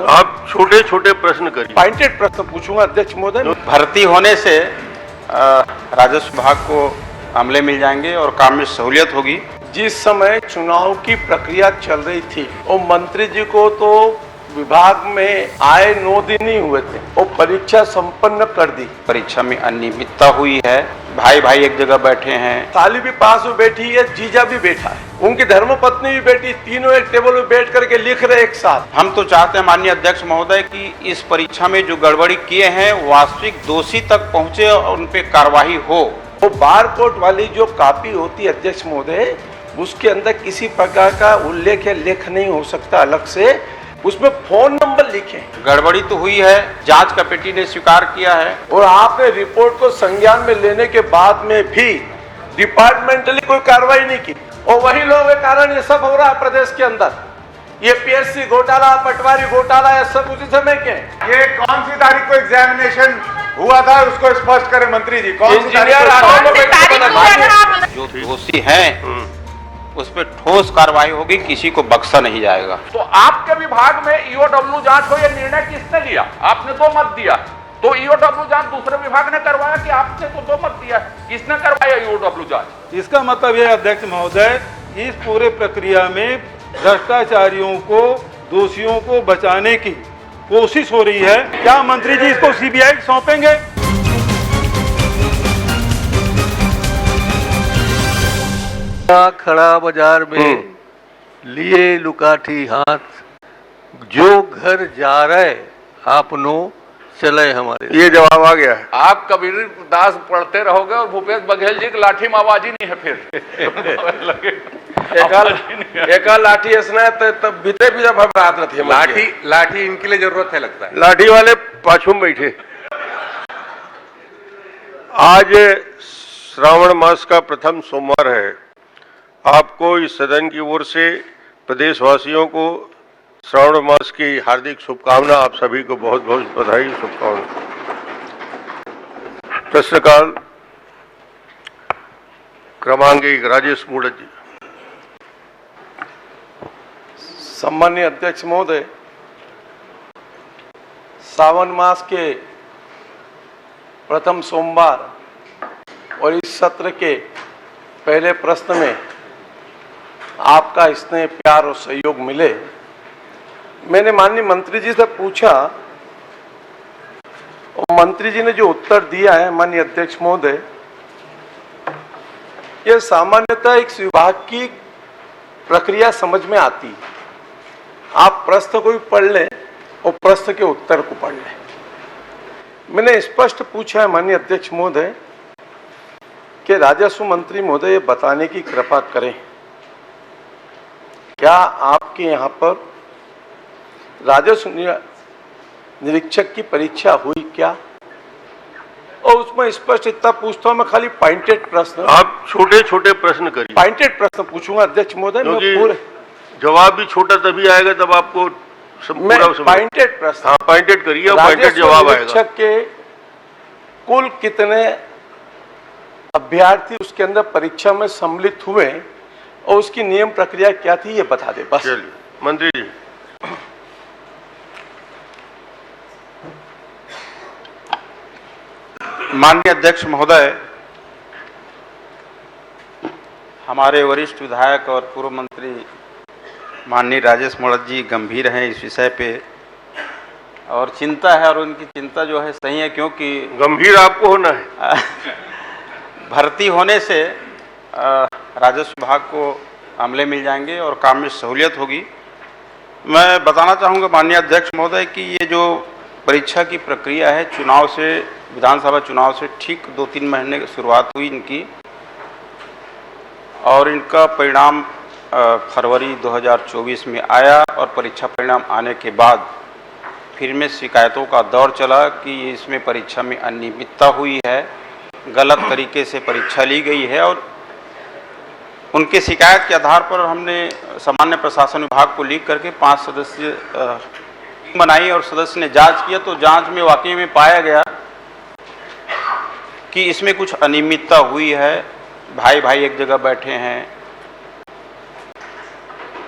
आप छोटे छोटे प्रश्न करिए। पॉइंटेड प्रश्न पूछूंगा अध्यक्ष महोदय। भर्ती होने से राजस्व विभाग को अमले मिल जाएंगे और काम में सहूलियत होगी। जिस समय चुनाव की प्रक्रिया चल रही थी और मंत्री जी को तो विभाग में आए 9 दिन ही हुए थे और परीक्षा संपन्न कर दी। परीक्षा में अनियमितता हुई है, भाई भाई एक जगह बैठे हैं, साली भी पास में बैठी है, जीजा भी बैठा है, उनकी धर्मपत्नी भी बैठी, तीनों एक टेबल में बैठ करके लिख रहे एक साथ। हम तो चाहते हैं माननीय अध्यक्ष महोदय कि इस परीक्षा में जो गड़बड़ी किए हैं वास्तविक दोषी तक पहुंचे और उन पे कार्रवाई हो। वो बार कोड वाली जो कॉपी होती है अध्यक्ष महोदय, उसके अंदर किसी प्रकार का उल्लेख या लेख नहीं हो सकता अलग से, उसमें फोन नंबर लिखे। गड़बड़ी तो हुई है, जांच कमेटी ने स्वीकार किया है और आपने रिपोर्ट को संज्ञान में लेने के बाद में भी डिपार्टमेंटली कोई कार्रवाई नहीं की और वही लोगों के कारण ये सब हो रहा है प्रदेश के अंदर। ये पीएससी घोटाला, पटवारी घोटाला, ये सब उसी समय के। ये कौन सी तारीख को एग्जामिनेशन हुआ था उसको स्पष्ट करें मंत्री जी। कौन सी तारीख को? जो दोषी हैं उस पर ठोस कार्रवाई होगी, किसी को बख्शा नहीं जाएगा। तो आपके विभाग में ईओडब्ल्यू जांच हो, यह निर्णय किसने लिया? आपने 2 मत दिया, तो ईओडब्ल्यू जांच दूसरे विभाग ने करवाया कि आपने तो 2 मत दिया? किसने करवाया ईओडब्ल्यू जांच? इसका मतलब यह अध्यक्ष महोदय, इस पूरे प्रक्रिया में भ्रष्टाचारियों को, दोषियों को बचाने की कोशिश हो रही है। क्या मंत्री जी इसको सीबीआई सौंपेंगे? खड़ा बाजार में लिए लुकाठी हाथ, जो घर जा रहे आपनो चले हमारे। ये जवाब आ गया है। आप कबीर दास पढ़ते रहोगे और भूपेश बघेल जी की लाठी में आवाज ही नहीं है फिर। एका लाठी असना तब बीते भी जब रात रहती है। लाठी इनके लिए जरूरत है लगता है। लाठी वाले पाछू में बैठे। आज श्रावण मास का प्रथम सोमवार है। आपको इस सदन की ओर से प्रदेशवासियों को श्रावण मास की हार्दिक शुभकामना। आप सभी को बहुत बहुत बधाई, शुभकामना। प्रश्नकाल क्रमांक 1 राजेश मूड़त जी। सम्माननीय अध्यक्ष महोदय, सावन मास के प्रथम सोमवार और इस सत्र के पहले प्रश्न में आपका स्नेह, प्यार और सहयोग मिले। मैंने माननीय मंत्री जी से पूछा और मंत्री जी ने जो उत्तर दिया है माननीय अध्यक्ष महोदय, यह सामान्यतः एक विभाग की प्रक्रिया समझ में आती है। आप प्रश्न को भी पढ़ लें और प्रश्न के उत्तर को पढ़ लें। मैंने स्पष्ट पूछा है माननीय अध्यक्ष महोदय कि राजस्व मंत्री महोदय ये बताने की कृपा करें, क्या आपके यहाँ पर राजस्व निरीक्षक की परीक्षा हुई क्या? और उसमें स्पष्ट इतना पूछता हूं मैं, खाली पॉइंटेड प्रश्न। आप छोटे छोटे प्रश्न करिए। पॉइंटेड प्रश्न पूछूंगा अध्यक्ष महोदय। मैं पूरे जवाब भी छोटा तभी आएगा तब आपको पॉइंटेड प्रश्न। हाँ, पॉइंटेड करिए, पॉइंटेड जवाब आएगा। निरीक्षक के कुल कितने अभ्यर्थी उसके अंदर परीक्षा में सम्मिलित हुए और उसकी नियम प्रक्रिया क्या थी, ये बता दे बस। चलिए मंत्री जी। माननीय अध्यक्ष महोदय, हमारे वरिष्ठ विधायक और पूर्व मंत्री माननीय राजेश मूड़त जी गंभीर हैं इस विषय पे और चिंता है, और उनकी चिंता जो है सही है, क्योंकि गंभीर आपको होना है। भर्ती होने से राजस्व विभाग को अमले मिल जाएंगे और काम में सहूलियत होगी। मैं बताना चाहूँगा माननीय अध्यक्ष महोदय कि ये जो परीक्षा की प्रक्रिया है, चुनाव से, विधानसभा चुनाव से ठीक 2-3 महीने की शुरुआत हुई इनकी, और इनका परिणाम फरवरी 2024 में आया और परीक्षा परिणाम आने के बाद फिर में शिकायतों का दौर चला कि इसमें परीक्षा में अनियमितता हुई है, गलत तरीके से परीक्षा ली गई है। और उनके शिकायत के आधार पर हमने सामान्य प्रशासन विभाग को लिख करके 5 सदस्य बनाई और सदस्य ने जांच किया, तो जांच में वाकई में पाया गया कि इसमें कुछ अनियमितता हुई है, भाई भाई एक जगह बैठे हैं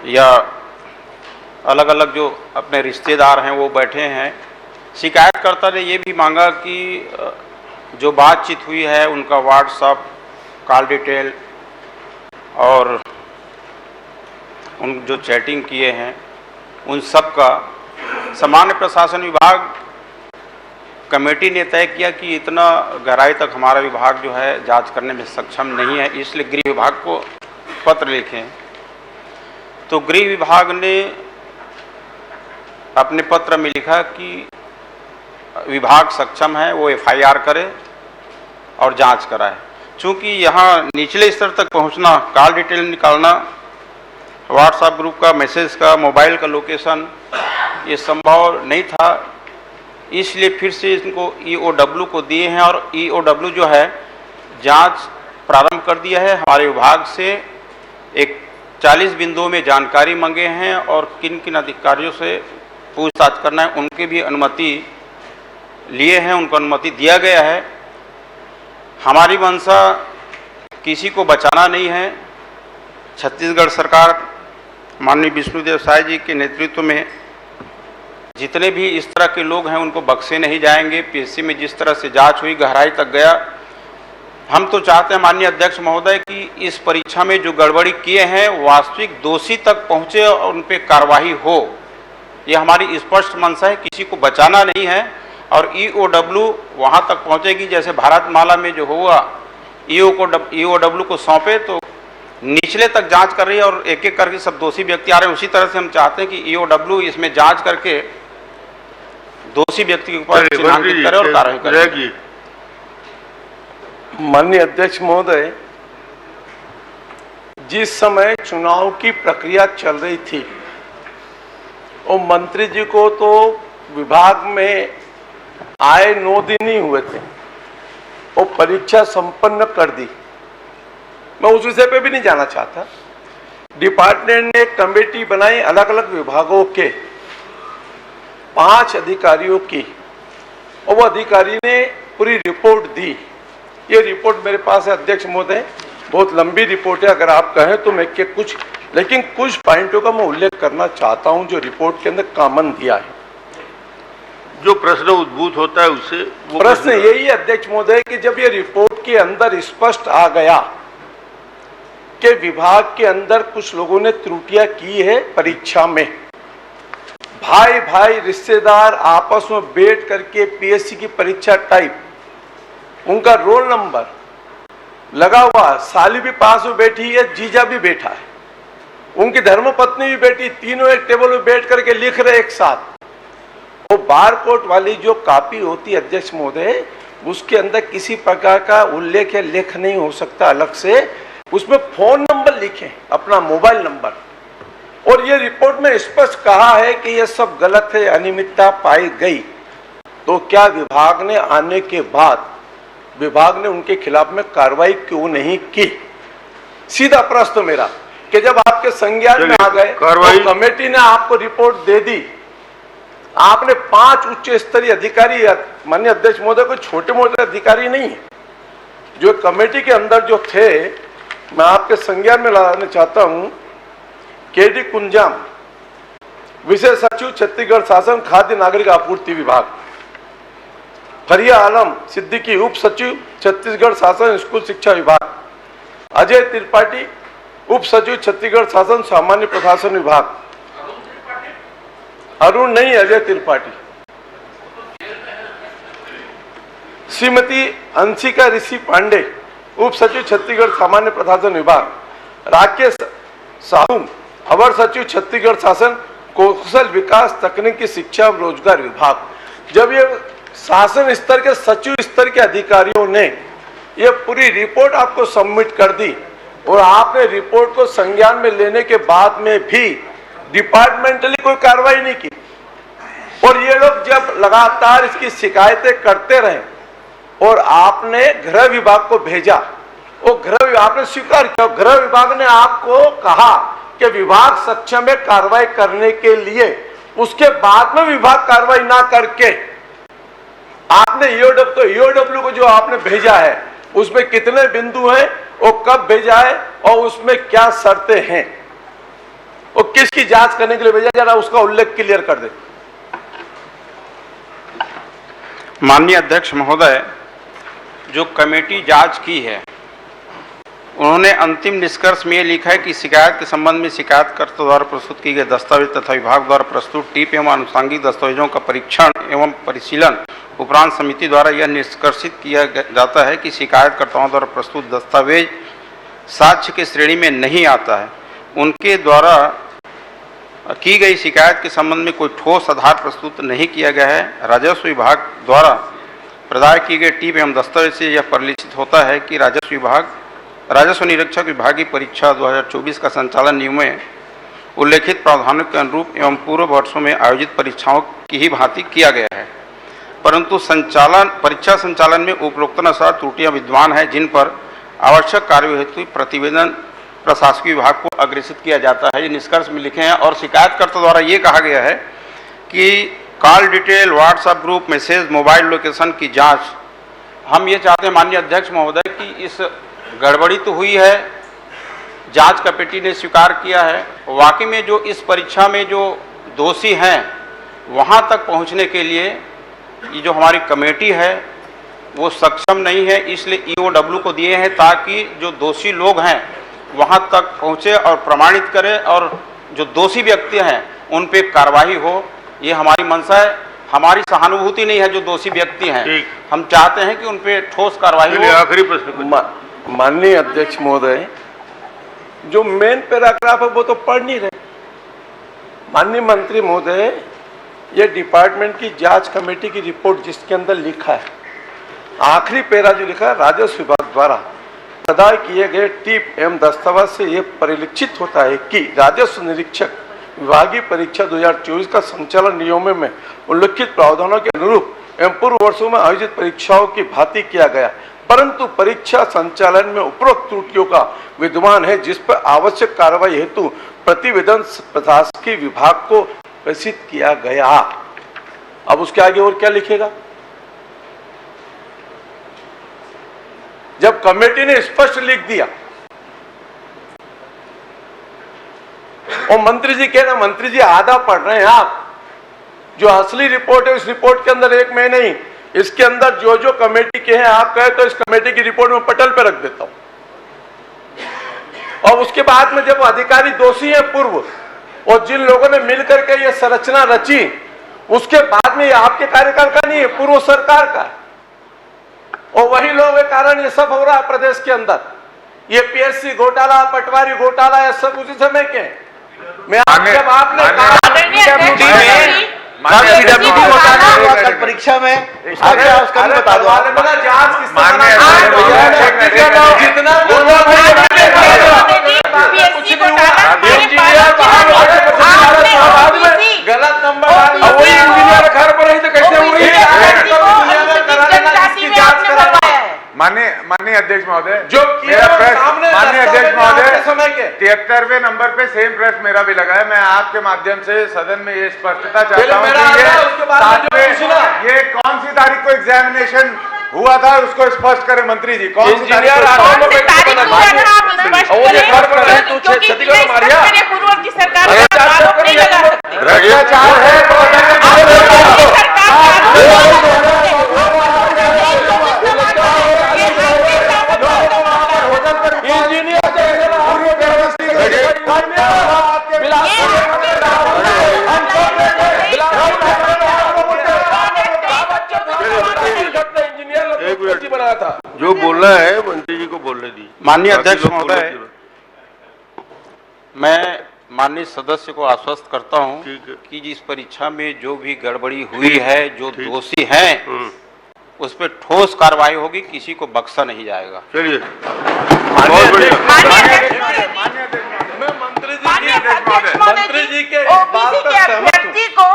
या अलग अलग जो अपने रिश्तेदार हैं वो बैठे हैं। शिकायतकर्ता ने ये भी मांगा कि जो बातचीत हुई है उनका व्हाट्सएप कॉल डिटेल और उन जो चैटिंग किए हैं उन सब का सामान्य प्रशासन विभाग कमेटी ने तय किया कि इतना गहराई तक हमारा विभाग जो है जांच करने में सक्षम नहीं है, इसलिए गृह विभाग को पत्र लिखें। तो गृह विभाग ने अपने पत्र में लिखा कि विभाग सक्षम है, वो एफआईआर करे और जांच कराए। चूँकि यहाँ निचले स्तर तक पहुँचना, कॉल डिटेल निकालना, व्हाट्सएप ग्रुप का मैसेज का, मोबाइल का लोकेशन, ये संभव नहीं था, इसलिए फिर से इनको ईओडब्ल्यू को दिए हैं और ईओडब्ल्यू जो है जांच प्रारंभ कर दिया है। हमारे विभाग से एक 40 बिंदुओं में जानकारी मांगे हैं और किन किन अधिकारियों से पूछताछ करना है उनके भी अनुमति लिए हैं, उनको अनुमति दिया गया है। हमारी मंशा किसी को बचाना नहीं है। छत्तीसगढ़ सरकार माननीय विष्णुदेव साय जी के नेतृत्व में जितने भी इस तरह के लोग हैं उनको बख्शे नहीं जाएंगे। पीएससी में जिस तरह से जांच हुई, गहराई तक गया, हम तो चाहते हैं माननीय अध्यक्ष महोदय कि इस परीक्षा में जो गड़बड़ी किए हैं वास्तविक दोषी तक पहुंचे और उन पर कार्रवाई हो। ये हमारी स्पष्ट मंशा है, किसी को बचाना नहीं है। और ईओडब्ल्यू वहां तक पहुंचेगी जैसे भारतमाला में जो हुआ, ईओडब्ल्यू को सौंपे तो निचले तक जांच कर रही है और एक एक करके सब दोषी व्यक्ति आ रहे हैं। उसी तरह से हम चाहते हैं कि ईओडब्ल्यू इसमें जांच करके दोषी व्यक्ति के ऊपर चिन्हांकित करे और कार्रवाई करे। माननीय अध्यक्ष महोदय, जिस समय चुनाव की प्रक्रिया चल रही थी और मंत्री जी को तो विभाग में आए 9 दिन ही हुए थे और परीक्षा संपन्न कर दी। मैं उस विषय पे भी नहीं जाना चाहता। डिपार्टमेंट ने कमेटी बनाई अलग अलग विभागों के 5 अधिकारियों की और वो अधिकारी ने पूरी रिपोर्ट दी। ये रिपोर्ट मेरे पास है अध्यक्ष महोदय, बहुत लंबी रिपोर्ट है, अगर आप कहें तो मैं लेकिन कुछ पॉइंटों का मैं उल्लेख करना चाहता हूं जो रिपोर्ट के अंदर कॉमन दिया है। जो प्रश्न उद्भूत होता है उससे प्रश्न यही है अध्यक्ष महोदय कि जब ये रिपोर्ट के अंदर स्पष्ट आ गया कि विभाग के अंदर कुछ लोगों ने त्रुटियां की है परीक्षा में, भाई भाई रिश्तेदार आपस में बैठ करके पीएससी की परीक्षा टाइप, उनका रोल नंबर लगा हुआ, साली भी पास में बैठी है, जीजा भी बैठा है, उनकी धर्मपत्नी भी बैठी, तीनों एक टेबल में बैठ करके लिख रहे एक साथ। वो बारकोड वाली जो कॉपी होती है अध्यक्ष महोदय, उसके अंदर किसी प्रकार का उल्लेख या लेख नहीं हो सकता अलग से, उसमें फोन नंबर लिखें, अपना मोबाइल नंबर। और ये रिपोर्ट में स्पष्ट कहा है कि ये सब गलत है, अनियमितता पाई गई। तो क्या विभाग ने आने के बाद विभाग ने उनके खिलाफ में कार्रवाई क्यों नहीं की? सीधा प्रश्न मेरा कि जब आपके संज्ञान में आ गए तो कमेटी ने आपको रिपोर्ट दे दी, आपने 5 उच्च स्तरीय अधिकारी, माननीय अध्यक्ष महोदय कोई छोटे मोटे अधिकारी नहीं है, जो कमेटी के अंदर जो थे, मैं आपके संज्ञान में लाना चाहता हूं। केडी कुंजाम, विशेष सचिव छत्तीसगढ़ शासन खाद्य नागरिक आपूर्ति विभाग। फरिया आलम सिद्दीकी, उप सचिव छत्तीसगढ़ शासन स्कूल शिक्षा विभाग। अजय त्रिपाठी, उप सचिव छत्तीसगढ़ शासन सामान्य प्रशासन विभाग। अरुण नहीं, अजय त्रिपाठी। श्रीमती अंशिका ऋषि पांडे, उप सचिव छत्तीसगढ़ सामान्य प्रशासन विभाग। राकेश साहू, अवर सचिव छत्तीसगढ़ शासन कौशल विकास तकनीकी शिक्षा और रोजगार विभाग। जब ये शासन स्तर के सचिव स्तर के अधिकारियों ने ये पूरी रिपोर्ट आपको सबमिट कर दी और आपने रिपोर्ट को संज्ञान में लेने के बाद में भी डिपार्टमेंटली कोई कार्रवाई नहीं की, और ये लोग जब लगातार इसकी शिकायतें करते रहे और आपने गृह विभाग को भेजा, और गृह विभाग ने स्वीकार किया, गृह विभाग ने आपको कहा कि विभाग सक्षम है कार्रवाई करने के लिए, उसके बाद में विभाग कार्रवाई ना करके आपने ईओडब्ल्यू को जो आपने भेजा है उसमें कितने बिंदु हैं और कब भेजा है और उसमें क्या शर्तें हैं, और किसकी जांच करने के लिए भेजा, जरा उसका उल्लेख क्लियर कर दे। माननीय अध्यक्ष महोदय, जो कमेटी जांच की है उन्होंने अंतिम निष्कर्ष में ये लिखा है कि शिकायत के संबंध में शिकायतकर्ता द्वारा प्रस्तुत किए गए दस्तावेज तथा विभाग द्वारा प्रस्तुत टिप एवं आनुषंगिक दस्तावेजों का परीक्षण एवं परिशीलन उपरांत समिति द्वारा यह निष्कर्षित किया जाता है कि शिकायतकर्ताओं द्वारा प्रस्तुत दस्तावेज साक्ष्य की श्रेणी में नहीं आता है। उनके द्वारा की गई शिकायत के संबंध में कोई ठोस आधार प्रस्तुत नहीं किया गया है। राजस्व विभाग द्वारा प्रदान किए गए टिप एवं दस्तावेज से यह परिलक्षित होता है कि राजस्व निरीक्षक विभागीय परीक्षा 2024 का संचालन नियमों में उल्लेखित प्रावधानों के अनुरूप एवं पूर्व वर्षों में आयोजित परीक्षाओं की ही भांति किया गया है, परंतु परीक्षा संचालन में उपरोक्तानुसार त्रुटियां विद्यमान है, जिन पर आवश्यक कार्य हेतु प्रतिवेदन प्रशासकीय विभाग को अग्रेसित किया जाता है। ये निष्कर्ष में लिखे हैं और शिकायतकर्ता द्वारा ये कहा गया है कि call detail, WhatsApp group message, mobile location की जांच। हम ये चाहते हैं माननीय अध्यक्ष महोदय कि इस गड़बड़ी तो हुई है, जांच कमेटी ने स्वीकार किया है, वाकई में जो इस परीक्षा में जो दोषी हैं वहां तक पहुंचने के लिए ये जो हमारी कमेटी है वो सक्षम नहीं है, इसलिए ईओडब्ल्यू को दिए हैं ताकि जो दोषी लोग हैं वहां तक पहुंचे और प्रमाणित करें और जो दोषी व्यक्ति हैं उन पे कार्रवाई हो। ये हमारी मंशा है, हमारी सहानुभूति नहीं है जो दोषी व्यक्ति हैं, हम चाहते हैं कि उन पे ठोस कार्रवाई हो। आखिरी प्रश्न। माननीय अध्यक्ष महोदय, जो मेन पैराग्राफ है वो तो पढ़ नहीं रहे। माननीय मंत्री महोदय, ये डिपार्टमेंट की जांच कमेटी की रिपोर्ट जिसके अंदर लिखा है, आखिरी पैरा जो लिखा है, राजस्व विभाग द्वारा प्रदान किए गए टिप एवं दस्तावेज से यह परिलक्षित होता है कि राजस्व निरीक्षक विभागीय परीक्षा 2024 का संचालन नियमों में उल्लिखित प्रावधानों के अनुरूप एवं पूर्व वर्षों में आयोजित परीक्षाओं की भांति किया गया, परंतु परीक्षा संचालन में उपरोक्त त्रुटियों का विद्यमान है, जिस पर आवश्यक कार्रवाई हेतु प्रतिवेदन प्रशासकीय विभाग को प्रेषित किया गया। अब उसके आगे और क्या लिखेगा? जब कमेटी ने स्पष्ट लिख दिया और मंत्री जी कह रहे, मंत्री जी आधा पढ़ रहे हैं आप, जो असली रिपोर्ट है उस रिपोर्ट के अंदर एक में नहीं, इसके अंदर जो जो कमेटी के हैं आप कहे तो इस कमेटी की रिपोर्ट में पटल पे रख देता हूं। और उसके बाद में जब अधिकारी दोषी हैं पूर्व और जिन लोगों ने मिलकर के ये संरचना रची, उसके बाद में ये आपके कार्यकाल का नहीं है, पूर्व सरकार का है, और वही लोगों के कारण ये सब हो रहा है प्रदेश के अंदर। ये पीएससी घोटाला, पटवारी घोटाला, ये सब उसी समय के हैं। मैं जब आपने कल परीक्षा में उसका क्या, उसका भी बता दो। गलत नंबर इंजीनियर घर पर ही तो कैसे हुई? माननीय अध्यक्ष महोदय, जो माननीय अध्यक्ष महोदय, 73वें नंबर पे सेम प्रेस मेरा भी लगा है। मैं आपके माध्यम से सदन में ये स्पष्टता चाहता हूँ कि ये कौन सी तारीख को एग्जामिनेशन हुआ था उसको स्पष्ट करें मंत्री जी। कौन सी तारीख भ्रष्टाचार है? जो बोलना है मंत्री जी को बोलने दी। माननीय अध्यक्ष महोदय, मैं माननीय सदस्य को आश्वस्त करता हूं कि जिस परीक्षा में जो भी गड़बड़ी हुई है, जो दोषी हैं उस पर ठोस कार्रवाई होगी, किसी को बख्शा नहीं जाएगा। चलिए, बहुत बढ़िया। मंत्री जी के अभ्यर्थी को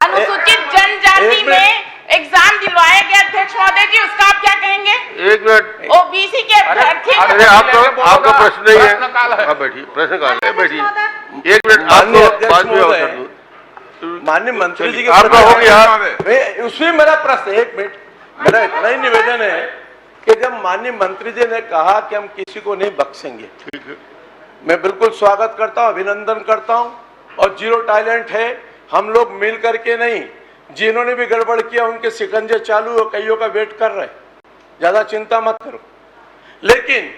अनुसूचित जनजाति में एग्जाम दिलवाया गया, अध्यक्ष महोदय जी, उसका आप क्या कहेंगे? एक मिनट, ओबीसी के अभ्यर्थी। अरे आपका प्रश्न नहीं है, आप बैठिए, प्रश्न काल है, बैठिए एक मिनट। माननीय मंत्री जी के आपका हो गया, उसमें मेरा प्रश्न, एक मिनट, मेरा इतना ही निवेदन है कि जब माननीय मंत्री जी ने कहा कि हम किसी को नहीं बख्शेंगे, मैं बिल्कुल स्वागत करता हूं, अभिनंदन करता हूं। और जीरो टैलेंट है, हम लोग मिल करके नहीं, जिन्होंने भी गड़बड़ किया उनके शिकंजे चालू और कईयों का वेट कर रहे, ज्यादा चिंता मत करो। लेकिन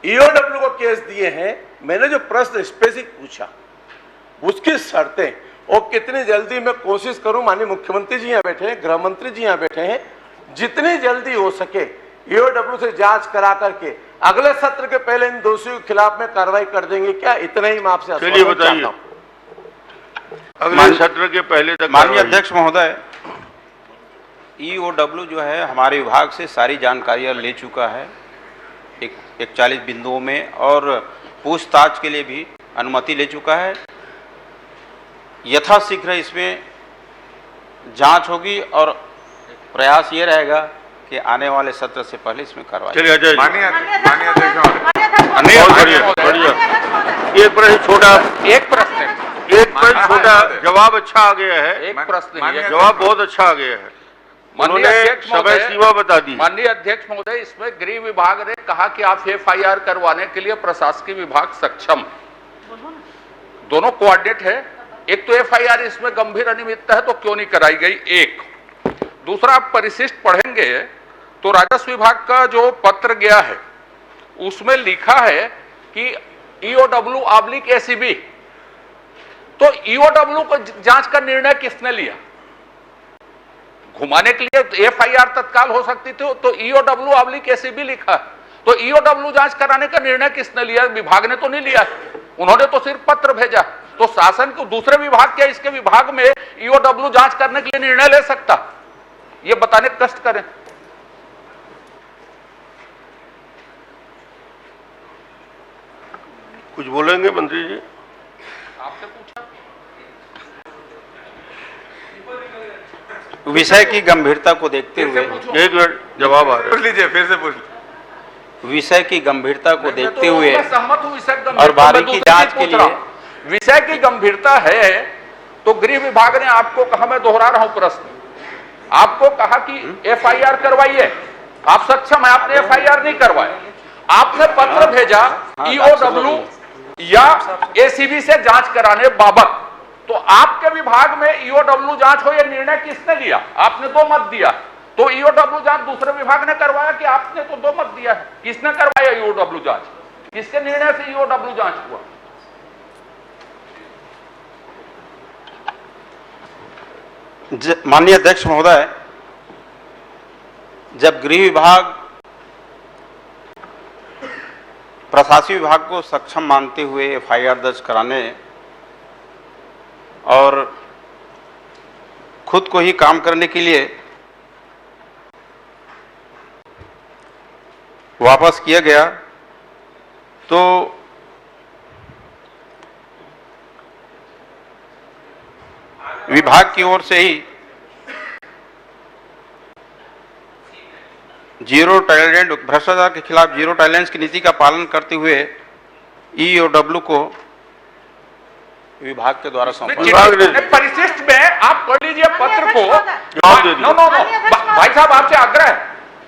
ईओडब्ल्यू को केस दिए हैं, मैंने जो प्रश्न स्पेसिफिक पूछा उसकी शर्तें और कितनी जल्दी मैं कोशिश करूं, माननीय मुख्यमंत्री जी यहाँ बैठे हैं, गृह मंत्री जी यहाँ बैठे हैं, जितनी जल्दी हो सके ईओडब्ल्यू से जांच करा करके अगले सत्र के पहले इन दोषियों के खिलाफ में कार्रवाई कर देंगे। क्या इतना ही मैं आपसे चलिए बताइए, अगले सत्र के पहले तक। माननीय अध्यक्ष महोदय, ईओडब्ल्यू जो है हमारे विभाग से सारी जानकारियां ले चुका है 41 बिंदुओं में, और पूछताछ के लिए भी अनुमति ले चुका है। यथाशीघ्र इसमें जांच होगी और प्रयास ये रहेगा कि आने वाले सत्र से पहले इसमें कार्रवाई। चलिए अजय, माननीय अध्यक्ष महोदय, बहुत बढ़िया बढ़िया। एक प्रश्न छोटा, एक छोटा, जवाब अच्छा आ गया है, एक प्रश्न है। जवाब बहुत अच्छा आ गया है, माननीय उन्होंने अध्यक्ष समय महोदय, सीमा बता दी। माननीय अध्यक्ष महोदय, इसमें गृह विभाग ने कहा कि आप FIR करवाने के लिए प्रशासकीय विभाग सक्षम है। दोनों कोऑर्डिनेट है। एक तो FIR इसमें गंभीर अनियमितता है तो क्यों नहीं कराई गई, एक। दूसरा, आप परिशिष्ट पढ़ेंगे तो राजस्व विभाग का जो पत्र गया है उसमें लिखा है कि EOW/ACB, तो EOW को जांच का निर्णय किसने लिया? घुमाने के लिए FIR तत्काल हो सकती थी, तो EOW/ACB लिखा, तो EOW जांच कराने का निर्णय किसने लिया? विभाग ने तो नहीं लिया, उन्होंने तो सिर्फ पत्र भेजा। तो शासन को दूसरे विभाग क्या इसके विभाग में EOW जांच करने के लिए निर्णय ले सकता? ये बताने कष्ट करें। कुछ बोलेंगे मंत्री जी? आपसे पूछा। विषय की गंभीरता को देखते हुए, एक मिनट, जवाब आ रहा है। पूछ लीजिए, फिर से पूछ लीजिए। विषय की गंभीरता को देखते तो हुए मैं सहमत हूं विषय की और बारीकी मैं दूसरी जांच चीज के पूछ रहा लिए हूं। विषय की गंभीरता है तो गृह विभाग ने आपको कहा, मैं दोहरा रहा हूं प्रश्न, आपको कहा कि FIR करवाइए, आप सक्षम है, आपने FIR नहीं करवाया, आपने पत्र भेजा EOW या ACB से जांच कराने बाबत, तो आपके विभाग में EOW जांच हो यह निर्णय किसने लिया? आपने दो मत दिया, तो EOW जांच दूसरे विभाग ने करवाया कि आपने तो दो मत दिया है? किसने करवाया EOW जांच? किसके निर्णय से EOW जांच हुआ? माननीय अध्यक्ष महोदय, जब गृह विभाग प्रशासनिक विभाग को सक्षम मानते हुए FIR दर्ज कराने और खुद को ही काम करने के लिए वापस किया गया, तो विभाग की ओर से ही जीरो टॉलरेंस, भ्रष्टाचार के खिलाफ जीरो टॉलरेंस की नीति का पालन करते हुए EOW को विभाग के द्वारा सौंपा। परिशिष्ट में आप पढ़ लीजिए पत्र को, जवाब दे दीजिए। नो भाई साहब, आपसे आग्रह है,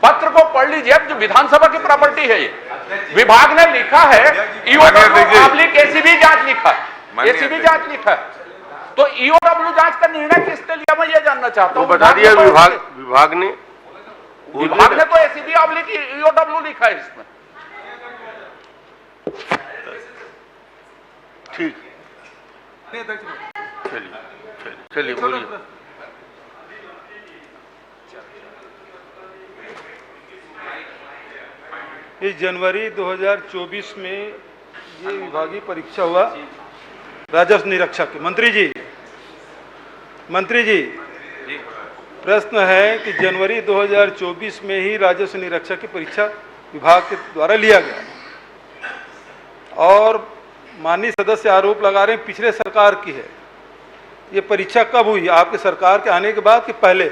पत्र को पढ़ लीजिए, जो विधानसभा की प्रॉपर्टी है ये। विभाग ने लिखा है EOW/ACB जांच लिखा है, ACB जांच लिखा है, तो EOW जांच का निर्णय किसने लिया, मैं ये जानना चाहता हूं। बता दिया विभाग ने तो ACB/EOW लिखा है इसमें। ठीक, चलिए बोलिए। इस जनवरी 2024 में ये विभागीय परीक्षा हुआ राजस्व निरीक्षक की। मंत्री जी, प्रश्न है कि जनवरी 2024 में ही राजस्व निरीक्षक की परीक्षा विभाग के द्वारा लिया गया और माननीय सदस्य आरोप लगा रहे हैं पिछले सरकार की है। ये परीक्षा कब हुई, आपके सरकार के आने के बाद कि पहले?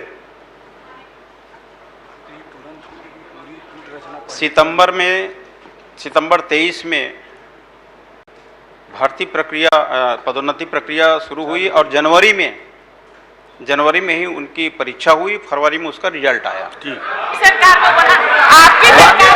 सितंबर 23 में भर्ती प्रक्रिया, पदोन्नति प्रक्रिया शुरू हुई और जनवरी में ही उनकी परीक्षा हुई, फरवरी में उसका रिजल्ट आया। सरकार को बना, आपकी सरकार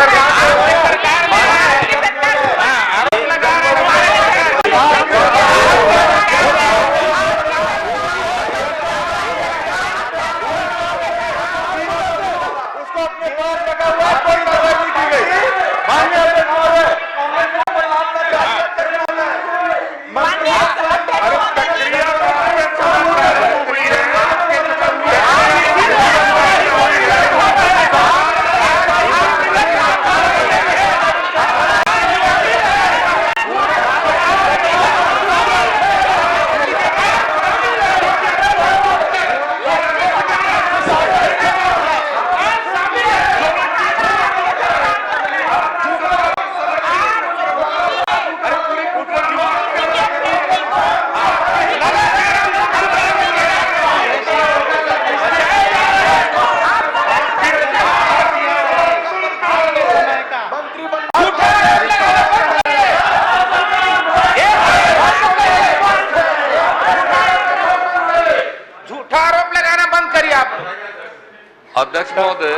अध्यक्ष महोदय,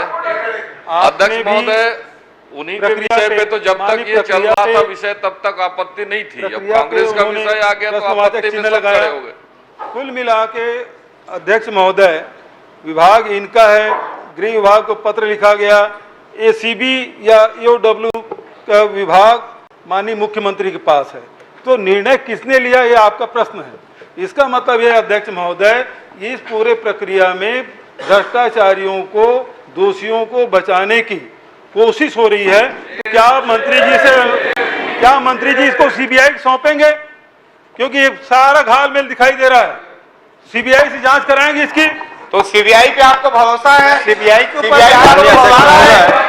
आपने अध्यक्ष भी महोदय, उन्हीं के प्रक्रिया विषय पे तो जब तक माननीय ये चल रहा प्रक्रिया था पे- विषय तब तक आपत्ति नहीं थी। अब प्रक्रिया पे कांग्रेस का उन्होंने विषय आ गया तो प्रश्नवाचक आपत्ति में चिन्ह सब लगाया। खड़े हो गए। कुल मिला के अध्यक्ष महोदय, विभाग इनका है, गृह विभाग को पत्र लिखा गया, एसीबी या ईओडब्ल्यू का विभाग माननीय मुख्यमंत्री के पास है, तो निर्णय किसने लिया ये आपका प्रश्न है। इसका मतलब यह अध्यक्ष महोदय, इस पूरे प्रक्रिया में भ्रष्टाचारियों को, दोषियों को बचाने की कोशिश हो रही है। क्या मंत्री जी इसको सीबीआई सौंपेंगे? क्योंकि ये सारा घालमेल दिखाई दे रहा है। सीबीआई से जांच कराएंगे इसकी। तो सीबीआई पे आपको भरोसा है? सीबीआई के ऊपर सीबीआई जांच आपको हो रहा भरोसा है। है?